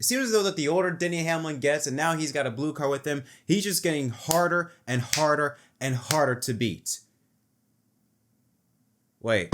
seems as though that the older Denny Hamlin gets, and now he's got a blue car with him, he's just getting harder and harder and harder to beat. Wait.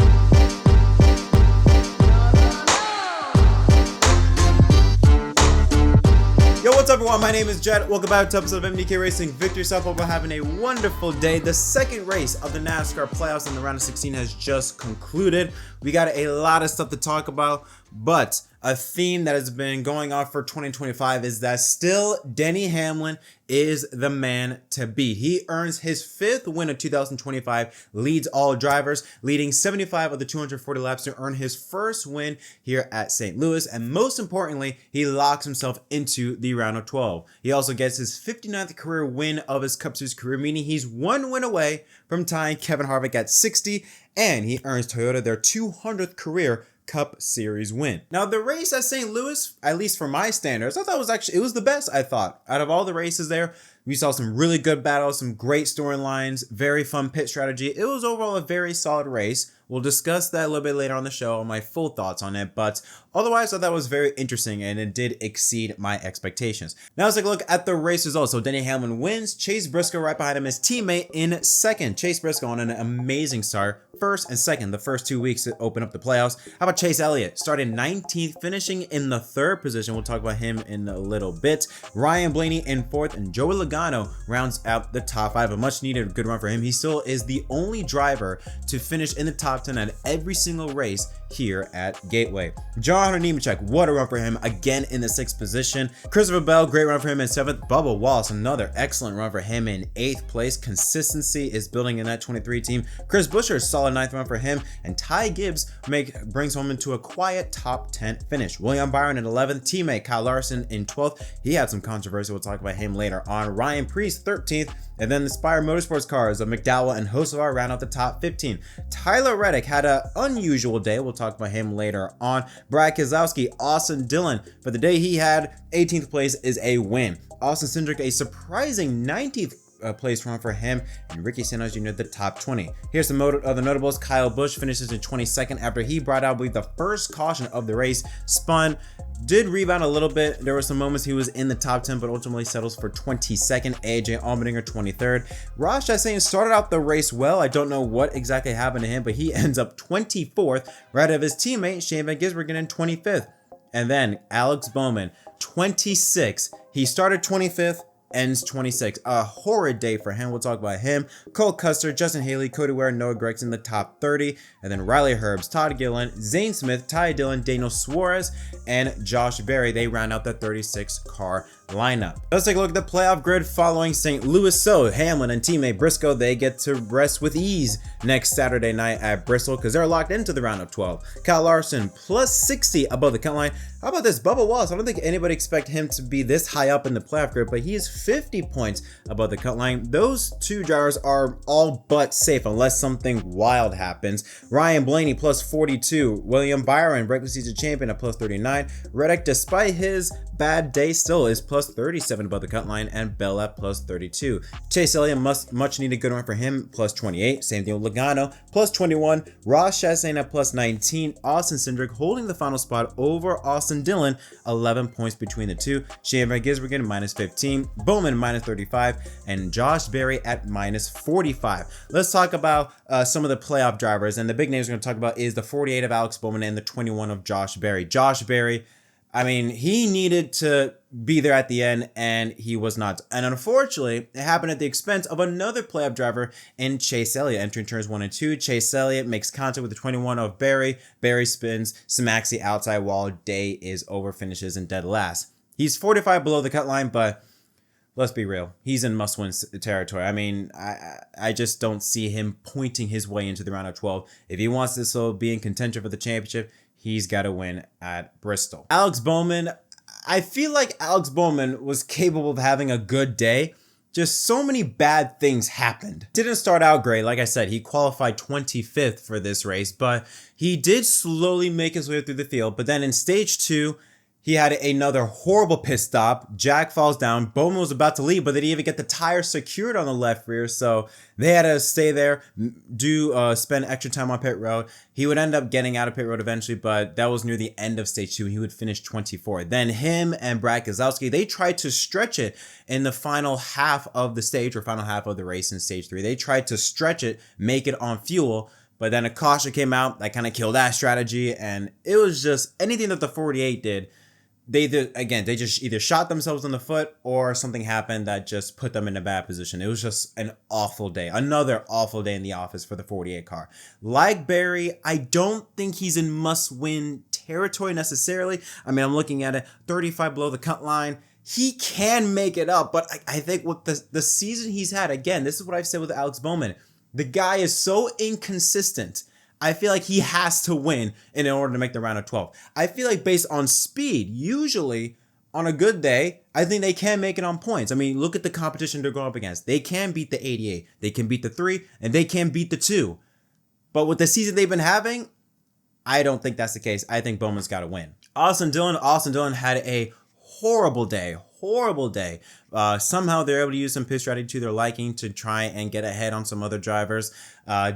Yo, what's up everyone? My name is Jett. Welcome back to episode of MDK Racing. Victor yourself. Hope we're having a wonderful day. The second race of the NASCAR playoffs in the round of 16 has just concluded. We got a lot of stuff to talk about, but a theme that has been going on for 2025 is that still Denny Hamlin is the man to beat. He earns his 5th win of 2025, leads all drivers, leading 75 of the 240 laps to earn his first win here at St. Louis, and most importantly, he locks himself into the round of 12. He also gets his 59th career win of his Cup Series career, meaning he's 1 win away from tying Kevin Harvick at 60, and he earns Toyota their 200th career Cup Series win. Now, the race at St. Louis, at least for my standards, I thought it was the best, I thought. Out of all the races there, we saw some really good battles, some great storylines, very fun pit strategy. It was overall a very solid race. We'll discuss that a little bit later on the show on my full thoughts on it, but otherwise I thought that was very interesting and it did exceed my expectations. Now let's take a look at the race results. So Denny Hamlin wins, Chase Briscoe right behind him, his teammate in second. Chase Briscoe on an amazing start, first and second the first 2 weeks to open up the playoffs. How about Chase Elliott, starting 19th, finishing in the 3rd position. We'll talk about him in a little bit. Ryan Blaney in 4th, and Joey Logano rounds out the top 5. A much needed good run for him. He still is the only driver to finish in the top 10 at every single race here at Gateway. John Nemechek, what a run for him, again in the 6th position. Christopher Bell, great run for him in 7th. Bubba Wallace, another excellent run for him in 8th place. Consistency is building in that 23 team. Chris Buescher, solid 9th run for him, and Ty Gibbs brings home into a quiet top 10 finish. William Byron in 11th, teammate Kyle Larson in 12th. He had some controversy, we'll talk about him later on. Ryan Preece 13th, and then the Spire Motorsports cars of McDowell and Hocevar round out the top 15. Tyler Reddick had an unusual day. We'll talk about him later on. Brad Keselowski, Austin Dillon, for the day he had, 18th place is a win. Austin Cindric, a surprising 19th place run for him, and Ricky Stenhouse Jr. the top 20. Here's some other notables. Kyle Busch finishes in 22nd after he brought out, I believe, the first caution of the race, spun, did rebound a little bit. There were some moments he was in the top 10, but ultimately settles for 22nd. AJ Allmendinger 23rd. Ross Chastain started out the race well. I don't know what exactly happened to him, but he ends up 24th, right of his teammate Shane Van Gisbergen in 25th. And then Alex Bowman 26th. He started 25th, ends 26th. A horrid day for him. We'll talk about him. Cole Custer, Justin Haley, Cody Ware, Noah Gregson in the top 30. And then Riley Herbst, Todd Gilliland, Zane Smith, Ty Dillon, Daniel Suarez, and Josh Berry. They round out the 36 car lineup. Let's take a look at the playoff grid following St. Louis. So Hamlin and teammate Briscoe, they get to rest with ease next Saturday night at Bristol because they're locked into the round of 12. Kyle Larson plus 60 above the cut line. How about this Bubba Wallace? I don't think anybody expect him to be this high up in the playoff grid, but he is 50 points above the cut line. Those two drivers are all but safe unless something wild happens. Ryan Blaney plus 42. William Byron, regular season champion, at plus 39. Reddick, despite his bad day, still is plus 37 above the cut line, and Bell at plus 32. Chase Elliott, much needed good run for him, plus 28. Same thing with Logano, plus 21. Ross Chastain at plus 19. Austin Cindric holding the final spot over Austin Dillon, 11 points between the two. Shane Van Gisbergen minus 15. Bowman minus 35, and Josh Berry at minus 45. Let's talk about some of the playoff drivers, and the big names we're going to talk about is the 48 of Alex Bowman and the 21 of Josh Berry. Josh Berry, I mean, he needed to be there at the end, and he was not. And unfortunately, it happened at the expense of another playoff driver in Chase Elliott. Entering turns 1 and 2, Chase Elliott makes contact with the 21 of Berry. Berry spins, smacks the outside wall. Day is over, finishes in dead last. He's 45 below the cut line, but let's be real. He's in must-win territory. I mean, I just don't see him pointing his way into the round of 12. If he wants to still be in contention for the championship, he's got to win at Bristol. Alex Bowman, I feel like Alex Bowman was capable of having a good day. Just so many bad things happened. Didn't start out great. Like I said, he qualified 25th for this race, but he did slowly make his way through the field. But then in stage 2, He had another horrible pit stop. Jack falls down. Bowman was about to leave, but they didn't even get the tire secured on the left rear, so they had to stay there, spend extra time on pit road. He would end up getting out of pit road eventually, but that was near the end of stage 2. He would finish 24th. Then him and Brad Keselowski, they tried to stretch it in the final half of the stage, or final half of the race in stage 3. They tried to stretch it, make it on fuel, but then a caution came out that kind of killed that strategy, and it was just anything that the 48 did. They just either shot themselves in the foot or something happened that just put them in a bad position. It was just an awful day. Another awful day in the office for the 48 car. Like Barry, I don't think he's in must-win territory necessarily. I mean, I'm looking at it, 35 below the cut line. He can make it up, but I think with the season he's had, again, this is what I've said with Alex Bowman. The guy is so inconsistent. I feel like he has to win in order to make the round of 12. I feel like based on speed, usually on a good day, I think they can make it on points. I mean, look at the competition they're going up against. They can beat the 88, they can beat the 3, and they can beat the 2. But with the season they've been having, I don't think that's the case. I think Bowman's got to win. Austin Dillon had a horrible day. Somehow they're able to use some pit strategy to their liking to try and get ahead on some other drivers.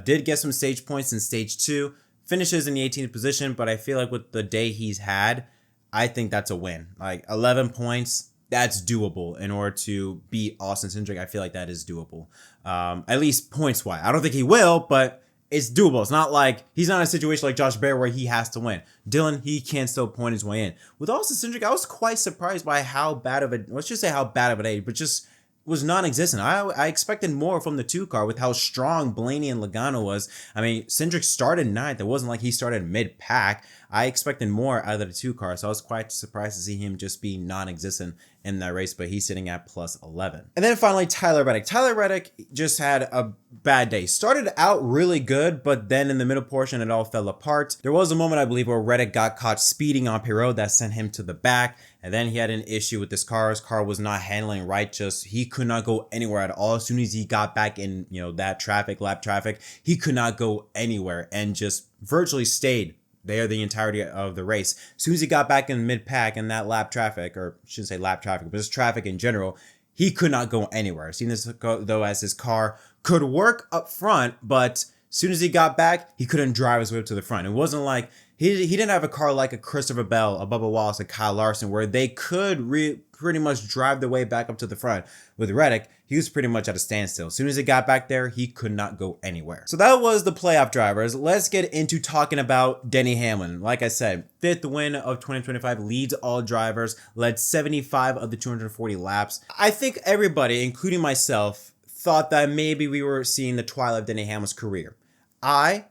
Did get some stage points in stage 2. Finishes in the 18th position, but I feel like with the day he's had, I think that's a win. Like 11 points, that's doable in order to beat Austin Cindric. I feel like that is doable. At least points-wise. I don't think he will, but it's doable. It's not like he's not in a situation like Josh Berry where he has to win. Dillon, he can still point his way in. With Austin Cindric, I was quite surprised by how bad of a, let's just say how bad of a day, but just was non-existent. I expected more from the 2 car with how strong Blaney and Logano was. I mean, Cindric started 9th. It wasn't like he started mid-pack. I expected more out of the 2 car, so I was quite surprised to see him just be non-existent in that race, but he's sitting at plus 11. And then finally, Tyler Reddick. Tyler Reddick just had a bad day. Started out really good, but then in the middle portion, it all fell apart. There was a moment, I believe, where Reddick got caught speeding on pit road that sent him to the back, and then he had an issue with his car. His car was not handling right. Just he could not go anywhere at all. As soon as he got back in, that lap traffic, he could not go anywhere and just virtually stayed there the entirety of the race. As soon as he got back in mid-pack in that lap traffic, or I shouldn't say lap traffic, but just traffic in general, he could not go anywhere. Seen this though as his car could work up front, but as soon as he got back, he couldn't drive his way up to the front. It wasn't like he didn't have a car like a Christopher Bell, a Bubba Wallace, a Kyle Larson, where they could pretty much drive their way back up to the front. With Reddick, he was pretty much at a standstill. As soon as he got back there, he could not go anywhere. So that was the playoff drivers. Let's get into talking about Denny Hamlin. Like I said, 5th win of 2025, leads all drivers, led 75 of the 240 laps. I think everybody, including myself, thought that maybe we were seeing the twilight of Denny Hamlin's career. I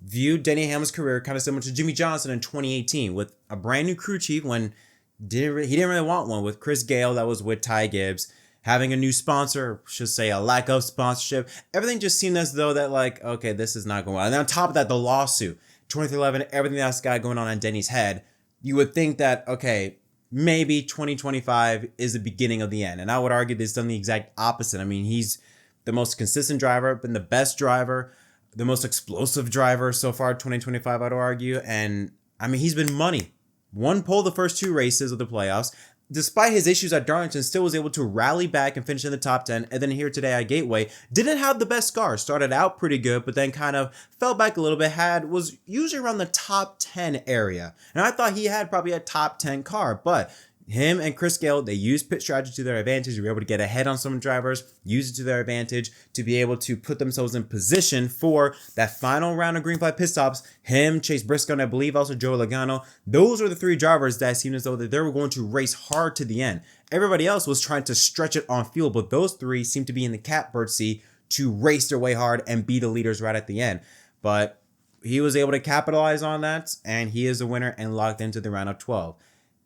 viewed Denny Hamlin's career kind of similar to Jimmy Johnson in 2018 with a brand new crew chief when he didn't really want one, with Chris Gale that was with Ty Gibbs, having a new sponsor, should say a lack of sponsorship. Everything just seemed as though that like, okay, this is not going well. And on top of that, the lawsuit, 2011, everything that's got going on Denny's head, you would think that, okay, maybe 2025 is the beginning of the end. And I would argue this done the exact opposite. I mean, he's the most consistent driver, been the best driver, the most explosive driver so far 2025, I'd argue. And I mean, he's been money. Won pole the first 2 races of the playoffs. Despite his issues at Darlington, still was able to rally back and finish in the top 10. And then here today at Gateway, didn't have the best car. Started out pretty good, but then kind of fell back a little bit. Was usually around the top 10 area. And I thought he had probably a top 10 car, but him and Chris Gale, they used pit strategy to their advantage. They were able to get ahead on some drivers, use it to their advantage to be able to put themselves in position for that final round of green flag pit stops. Him, Chase Briscoe, and I believe also Joe Logano. Those are the 3 drivers that seemed as though that they were going to race hard to the end. Everybody else was trying to stretch it on fuel, but those 3 seemed to be in the catbird seat to race their way hard and be the leaders right at the end. But he was able to capitalize on that, and he is a winner and locked into the round of 12.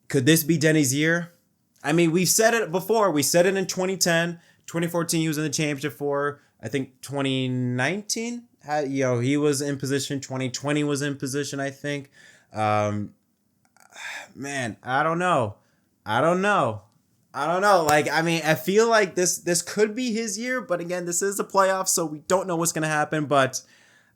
Could this be Denny's year? I mean, we've said it before. We said it in 2010, 2014. He was in the championship for, I think, 2019. He was in position. 2020 was in position, I think. Man, I don't know. Like, I mean, I feel like this could be his year, but again, this is the playoffs, so we don't know what's going to happen, but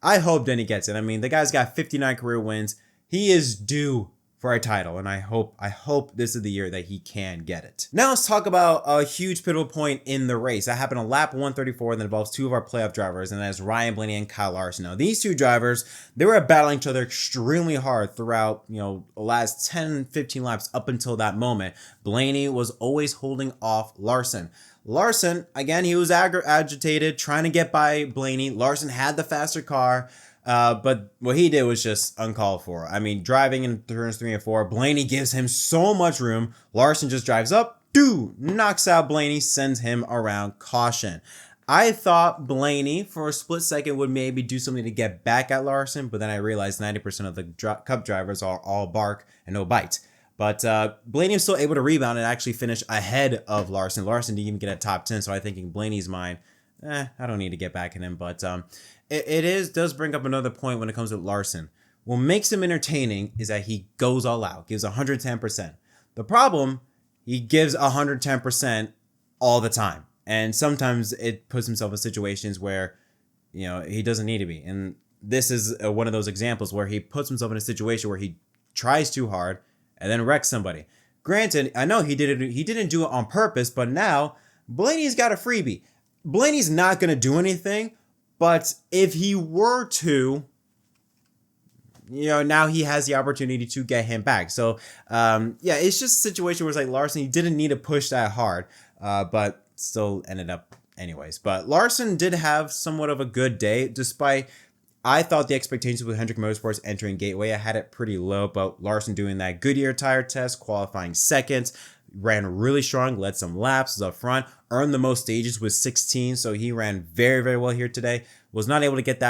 I hope Denny gets it. I mean, the guy's got 59 career wins. He is due for a title, and I hope this is the year that he can get it. Now let's talk about a huge pivotal point in the race that happened on lap 134 that involves two of our playoff drivers, and that is Ryan Blaney and Kyle Larson. Now these two drivers, they were battling each other extremely hard throughout, the last 10-15 laps up until that moment. Blaney was always holding off Larson. Larson, again, he was agitated, trying to get by Blaney. Larson had the faster car. But what he did was just uncalled for. I mean, driving in turns 3 and 4, Blaney gives him so much room. Larson just drives up, knocks out Blaney, sends him around caution. I thought Blaney for a split second would maybe do something to get back at Larson, but then I realized 90% of the Cup drivers are all bark and no bite. But Blaney was still able to rebound and actually finish ahead of Larson. Larson didn't even get a top 10, so I think in Blaney's mind, I don't need to get back at him. But it does bring up another point when it comes to Larson. What makes him entertaining is that he goes all out, gives 110%. The problem, he gives 110% all the time. And sometimes it puts himself in situations where, he doesn't need to be. And this is one of those examples where he puts himself in a situation where he tries too hard and then wrecks somebody. Granted, I know he didn't do it on purpose, but now Blaney's got a freebie. Blaney's not going to do anything, but if he were to, now he has the opportunity to get him back. So, it's just a situation where it's like Larson, he didn't need to push that hard, but still ended up anyways. But Larson did have somewhat of a good day, despite I thought the expectations with Hendrick Motorsports entering Gateway, I had it pretty low, but Larson doing that Goodyear tire test, qualifying second, ran really strong, led some laps, was up front, earned the most stages with 16, so he ran very, very well here today. Was not able to get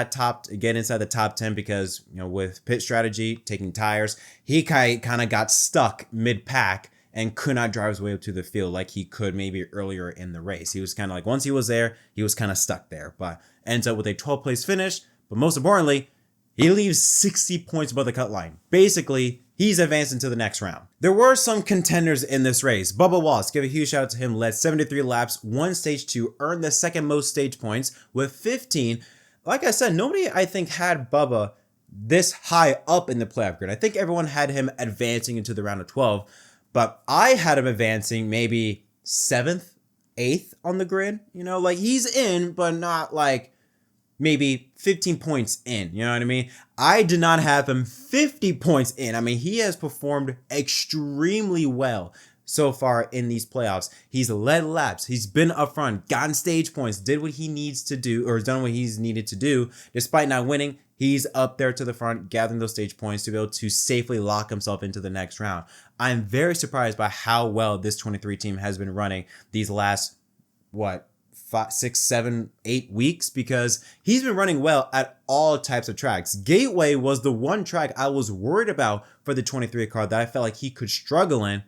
inside the top 10 because, with pit strategy, taking tires, he kind of got stuck mid-pack and could not drive his way up to the field like he could maybe earlier in the race. He was kind of like, once he was there, he was kind of stuck there, but ends up with a 12th place finish. But most importantly, he leaves 60 points above the cut line. Basically, he's advanced into the next round. There were some contenders in this race. Bubba Wallace, give a huge shout out to him, led 73 laps, won stage 2, earned the second most stage points with 15. Like I said, nobody, I think, had Bubba this high up in the playoff grid. I think everyone had him advancing into the round of 12, but I had him advancing maybe 7th, 8th on the grid. He's in, but not like maybe 15 points in, you know what I mean? I did not have him 50 points in. I mean, he has performed extremely well so far in these playoffs. He's led laps. He's been up front, gotten stage points, did what he needs to do, or done what he's needed to do. Despite not winning, he's up there to the front, gathering those stage points to be able to safely lock himself into the next round. I'm very surprised by how well this 23 team has been running these last, 5, 6, 7, 8 weeks, because he's been running well at all types of tracks. Gateway was the one track I was worried about for the 23 car that I felt like he could struggle in,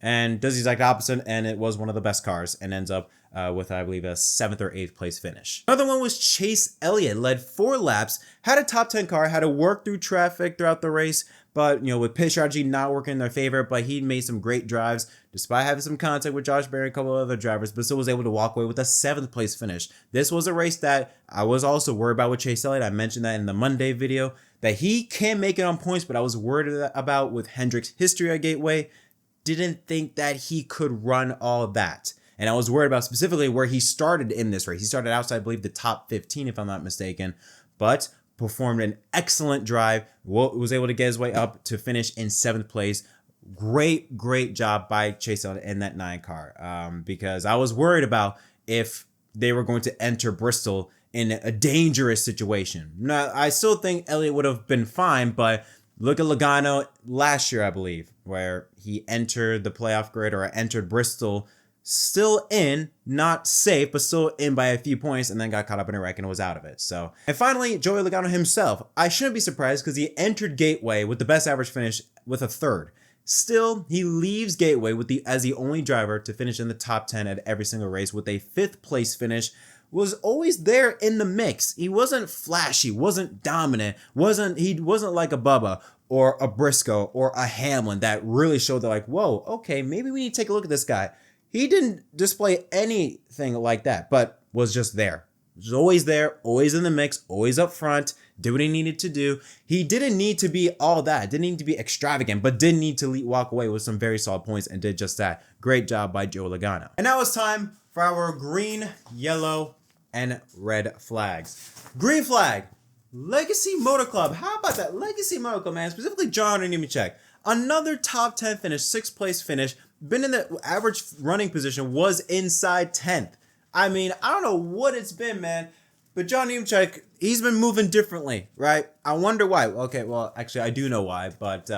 and does the exact opposite, and it was one of the best cars and ends up with, I believe, a 7th or 8th place finish. Another one was Chase Elliott, led 4 laps, had a top 10 car, had to work through traffic throughout the race, but, with pit strategy not working in their favor, but he made some great drives, despite having some contact with Josh Berry and a couple of other drivers, but still was able to walk away with a 7th place finish. This was a race that I was also worried about with Chase Elliott. I mentioned that in the Monday video, that he can make it on points, but I was worried about with Hendrick's history at Gateway. Didn't think that he could run all that. And I was worried about specifically where he started in this race. He started outside, I believe, the top 15, if I'm not mistaken, but performed an excellent drive, was able to get his way up to finish in 7th place. Great job by Chase Elliott in that 9 car, because I was worried about if they were going to enter Bristol in a dangerous situation. Now, I still think Elliott would have been fine, but look at Logano last year, I believe, where he entered the playoff grid or entered Bristol still in, not safe, but still in by a few points, and then got caught up in a wreck and was out of it. So, and finally, Joey Logano himself. I shouldn't be surprised because he entered Gateway with the best average finish with a 3rd. Still, he leaves Gateway as the only driver to finish in the top 10 at every single race with a 5th place finish. Was always there in the mix. He wasn't flashy, wasn't dominant, he wasn't like a Bubba or a Briscoe or a Hamlin that really showed that, like, whoa, okay, maybe we need to take a look at this guy. He didn't display anything like that, but was just there. was always there, always in the mix, always up front, did what he needed to do. He didn't need to be all that, didn't need to be extravagant, but did need to walk away with some very solid points and did just that. Great job by Joe Logano. And now it's time for our green, yellow, and red flags. Green flag, Legacy Motor Club. How about that? Legacy Motor Club, man. Specifically JettMDK. Another top 10 finish, 6th place finish. Been in the average running position, was inside 10th. I mean, I don't know what it's been, man. But JettMDK, he's been moving differently, right? I wonder why. Okay, well, actually, I do know why. But,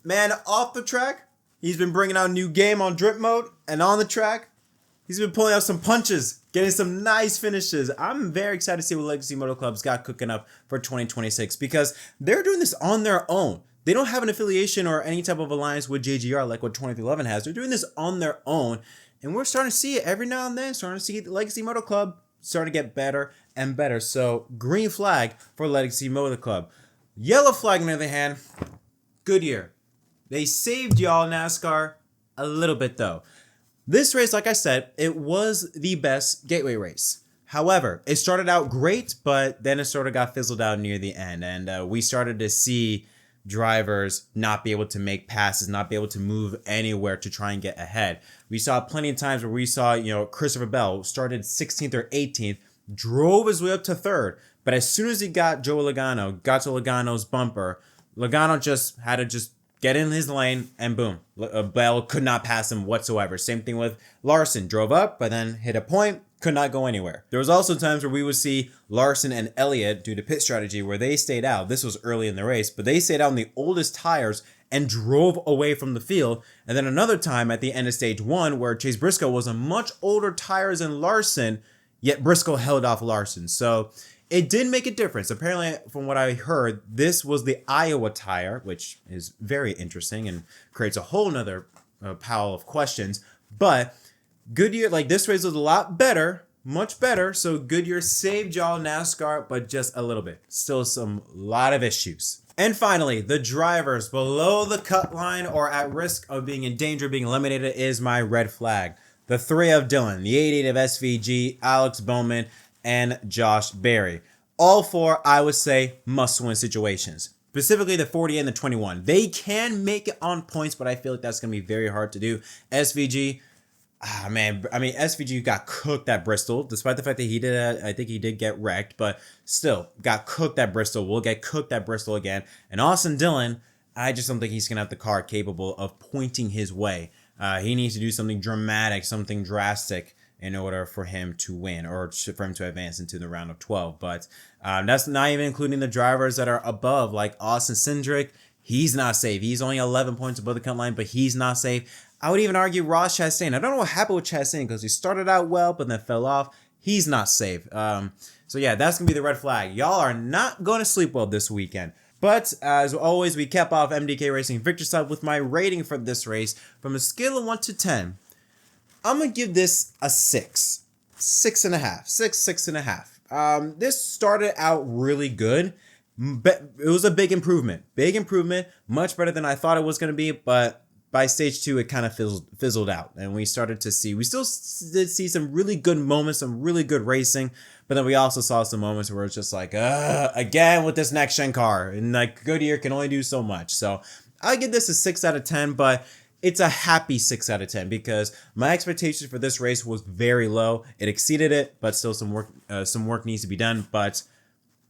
man, off the track, he's been bringing out new game on drip mode. And on the track, he's been pulling out some punches, getting some nice finishes. I'm very excited to see what Legacy Motor Club's got cooking up for 2026 because they're doing this on their own. They don't have an affiliation or any type of alliance with JGR like what 2311 has. They're doing this on their own. And we're starting to see it every now and then, starting to see the Legacy Motor Club starting to get better and better. So green flag for Legacy Motor Club. Yellow flag, on the other hand, Goodyear. They saved y'all, NASCAR, a little bit though. This race, like I said, it was the best gateway race. However, it started out great, but then it sort of got fizzled out near the end. And we started to see drivers not be able to make passes, not be able to move anywhere to try and get ahead. We saw plenty of times where we saw, Christopher Bell started 16th or 18th, drove his way up to 3rd. But as soon as he got to Logano's bumper, Logano just had to just get in his lane and boom, Bell could not pass him whatsoever. Same thing with Larson, drove up, but then hit a point, could not go anywhere. There was also times where we would see Larson and Elliott due to pit strategy where they stayed out. This was early in the race, but they stayed out on the oldest tires and drove away from the field. And then another time at the end of stage 1 where Chase Briscoe was on much older tires than Larson, yet Briscoe held off Larson. So it did make a difference. Apparently, from what I heard, this was the Iowa tire, which is very interesting and creates a whole nother pile of questions. But Goodyear, this race was a lot better, much better. So Goodyear saved y'all, NASCAR, but just a little bit. Still lot of issues. And finally, the drivers below the cut line or at risk of being in danger of being eliminated is my red flag. The 3 of Dylan, the 88 of SVG, Alex Bowman, and Josh Berry. All 4, I would say, must-win situations. Specifically the 40 and the 21. They can make it on points, but I feel like that's going to be very hard to do. SVG, SVG got cooked at Bristol, despite the fact that he did, I think he did get wrecked, but still got cooked at Bristol. Will get cooked at Bristol again. And Austin Dillon, I just don't think he's going to have the car capable of pointing his way. He needs to do something dramatic, something drastic in order for him to win or for him to advance into the round of 12. But that's not even including the drivers that are above, like Austin Cindric. He's not safe. He's only 11 points above the cut line, but he's not safe. I would even argue Ross Chastain. I don't know what happened with Chastain because he started out well, but then fell off. He's not safe. So yeah, that's going to be the red flag. Y'all are not going to sleep well this weekend. But as always, we kept off MDK Racing Victor side with my rating for this race from a scale of 1 to 10. I'm going to give this a 6. 6.5. This started out really good. But it was a big improvement. Much better than I thought it was going to be. But by stage 2, it kind of fizzled out. And we still did see some really good moments, some really good racing. But then we also saw some moments where it's just like, again with this next-gen car. And Goodyear can only do so much. So I give this a 6 out of 10. But it's a happy 6 out of 10 because my expectations for this race was very low. It exceeded it, but still some work needs to be done. But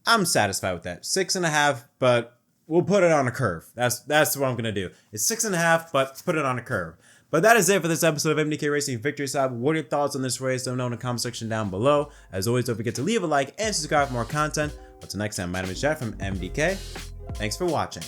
I'm satisfied with that. 6.5, but we'll put it on a curve. That's what I'm gonna do. It's 6.5, but put it on a curve. But that is it for this episode of MDK Racing Victory Side. What are your thoughts on this race? Let me know in the comment section down below. As always, don't forget to leave a like and subscribe for more content. Until next time, my name is Jett from MDK. Thanks for watching.